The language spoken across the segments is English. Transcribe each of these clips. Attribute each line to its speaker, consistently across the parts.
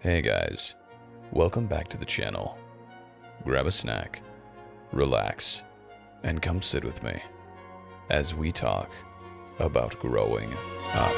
Speaker 1: Hey guys, welcome back to the channel. Grab a snack, relax, and come sit with me as we talk about growing up.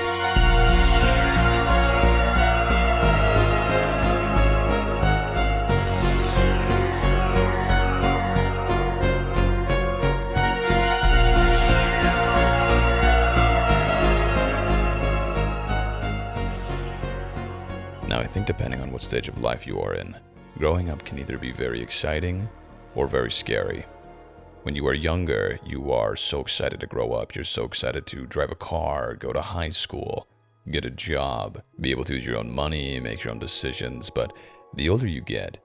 Speaker 1: Now, I think depending on what stage of life you are in, growing up can either be very exciting or very scary. When you are younger, you are so excited to grow up. You're so excited to drive a car, go to high school, get a job, be able to use your own money, make your own decisions. But the older you get,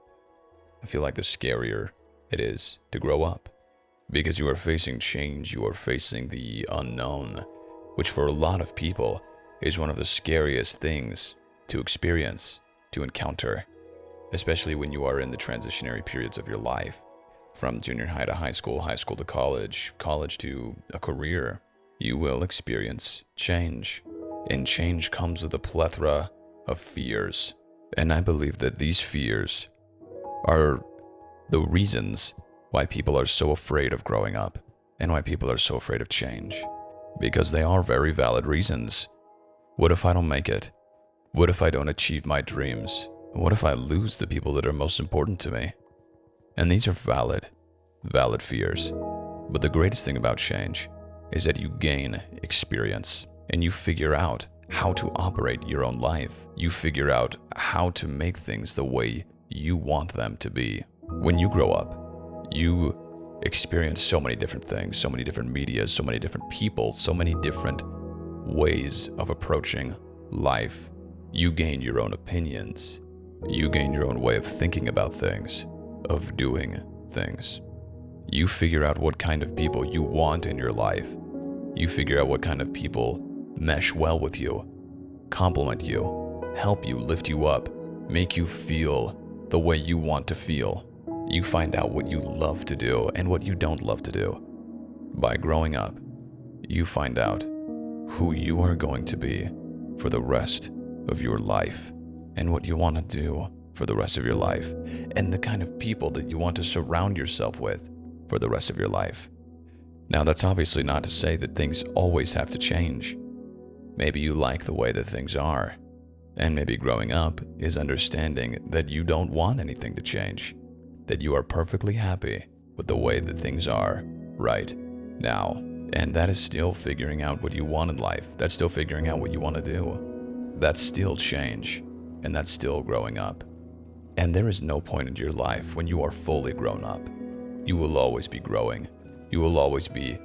Speaker 1: I feel like the scarier it is to grow up. Because you are facing change, you are facing the unknown, which for a lot of people is one of the scariest things to experience, to encounter, especially when you are in the transitionary periods of your life, from junior high to high school to college, college to a career. You will experience change, and change comes with a plethora of fears. And I believe that these fears are the reasons why people are so afraid of growing up and why people are so afraid of change, because they are very valid reasons. What if I don't make it? What if I don't achieve my dreams? What if I lose the people that are most important to me? And these are valid fears. But the greatest thing about change is that you gain experience and you figure out how to operate your own life. You figure out how to make things the way you want them to be. When you grow up, you experience so many different things, so many different media, so many different people, so many different ways of approaching life. You gain your own opinions. You gain your own way of thinking about things, of doing things. You figure out what kind of people you want in your life. You figure out what kind of people mesh well with you, compliment you, help you, lift you up, make you feel the way you want to feel. You find out what you love to do and what you don't love to do. By growing up, you find out who you are going to be for the rest of your life and what you want to do for the rest of your life and the kind of people that you want to surround yourself with for the rest of your life. Now, that's obviously not to say that things always have to change. Maybe you like the way that things are, and maybe growing up is understanding that you don't want anything to change, that you are perfectly happy with the way that things are right now. And that is still figuring out what you want in life. That's still figuring out what you want to do. That's still change, and that's still growing up. And there is no point in your life when you are fully grown up. You will always be growing. You will always be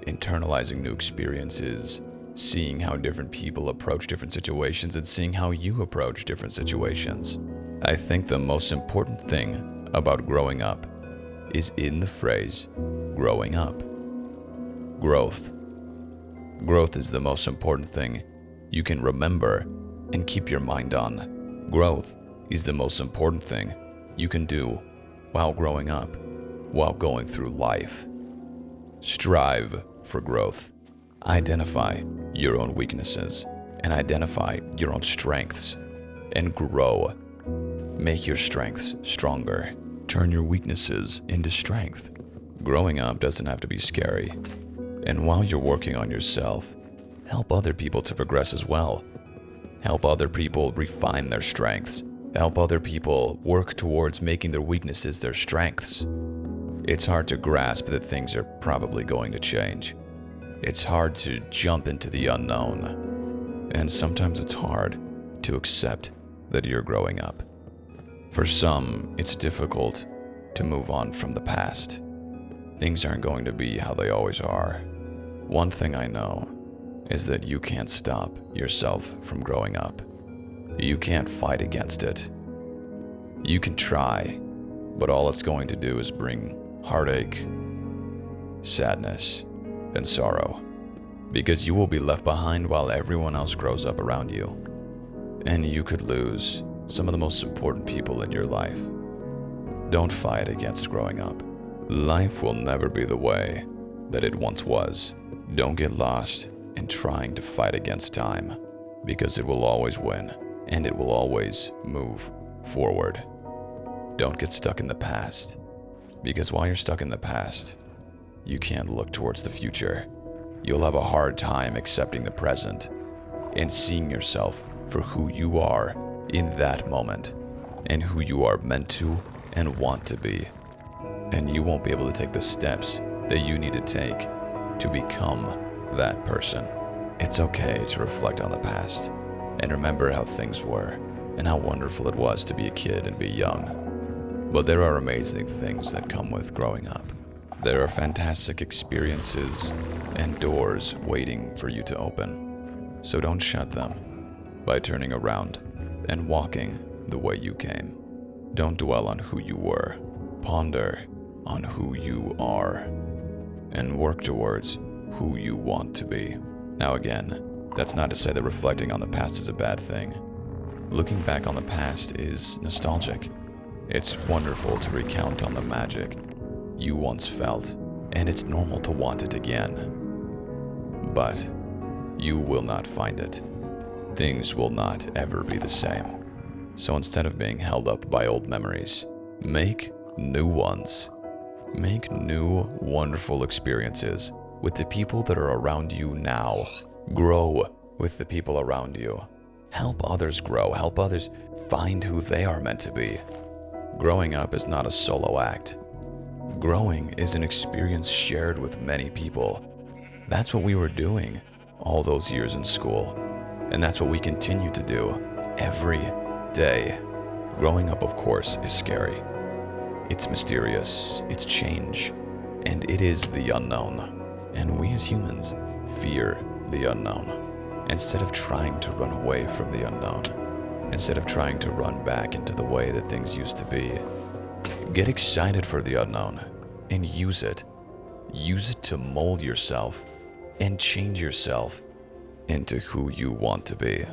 Speaker 1: internalizing new experiences, seeing how different people approach different situations, and seeing how you approach different situations. I think the most important thing about growing up is in the phrase, growing up. Growth. Growth is the most important thing you can remember and keep your mind on. Growth is the most important thing you can do while growing up, while going through life. Strive for growth. Identify your own weaknesses and identify your own strengths and grow. Make your strengths stronger. Turn your weaknesses into strength. Growing up doesn't have to be scary. And while you're working on yourself, help other people to progress as well. Help other people refine their strengths. Help other people work towards making their weaknesses their strengths. It's hard to grasp that things are probably going to change. It's hard to jump into the unknown. And sometimes it's hard to accept that you're growing up. For some, it's difficult to move on from the past. Things aren't going to be how they always are. One thing I know is that you can't stop yourself from growing up. You can't fight against it. You can try, but all it's going to do is bring heartache, sadness, and sorrow, because you will be left behind while everyone else grows up around you. And you could lose some of the most important people in your life. Don't fight against growing up. Life will never be the way that it once was. Don't get lost in trying to fight against time, because it will always win. and it will always move forward. Don't get stuck in the past, because while you're stuck in the past, you can't look towards the future. You'll have a hard time accepting the present and seeing yourself for who you are in that moment and who you are meant to and want to be. And you won't be able to take the steps that you need to take to become that person. It's okay to reflect on the past and remember how things were and how wonderful it was to be a kid and be young. But there are amazing things that come with growing up. There are fantastic experiences and doors waiting for you to open. So don't shut them by turning around and walking the way you came. Don't dwell on who you were. Ponder on who you are and work towards who you want to be. Now again, that's not to say that reflecting on the past is a bad thing. Looking back on the past is nostalgic. It's wonderful to recount on the magic you once felt, and it's normal to want it again. But you will not find it. Things will not ever be the same. So instead of being held up by old memories, make new ones. Make new, wonderful experiences with the people that are around you now. Grow with the people around you. Help others grow. Help others find who they are meant to be. Growing up is not a solo act. Growing is an experience shared with many people. That's what we were doing all those years in school. And that's what we continue to do every day. Growing up, of course, is scary. It's mysterious, it's change, and it is the unknown. And we as humans fear the unknown. Instead of trying to run away from the unknown, instead of trying to run back into the way that things used to be, get excited for the unknown and use it. Use it to mold yourself and change yourself into who you want to be.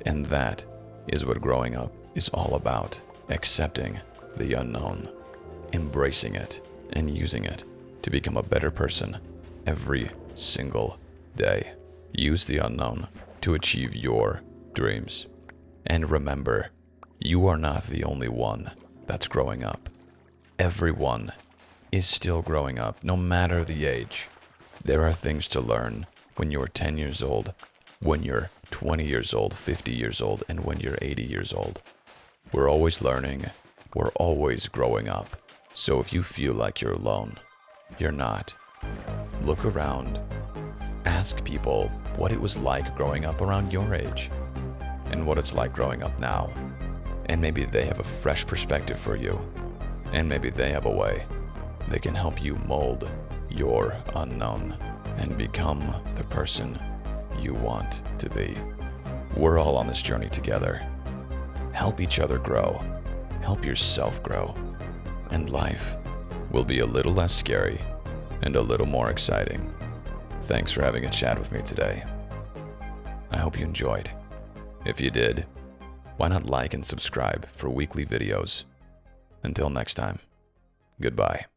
Speaker 1: And that is what growing up is all about. Accepting the unknown, embracing it, and using it to become a better person every single day. Use the unknown to achieve your dreams. And remember, you are not the only one that's growing up. Everyone is still growing up, no matter the age. There are things to learn when you're 10 years old, when you're 20 years old, 50 years old, and when you're 80 years old. We're always learning. We're always growing up. So if you feel like you're alone, you're not. Look around. Ask people what it was like growing up around your age and what it's like growing up now. And maybe they have a fresh perspective for you. And maybe they have a way they can help you mold your unknown and become the person you want to be. We're all on this journey together. Help each other grow. Help yourself grow. And life will be a little less scary and a little more exciting. Thanks for having a chat with me today. I hope you enjoyed. If you did, why not like and subscribe for weekly videos? Until next time, goodbye.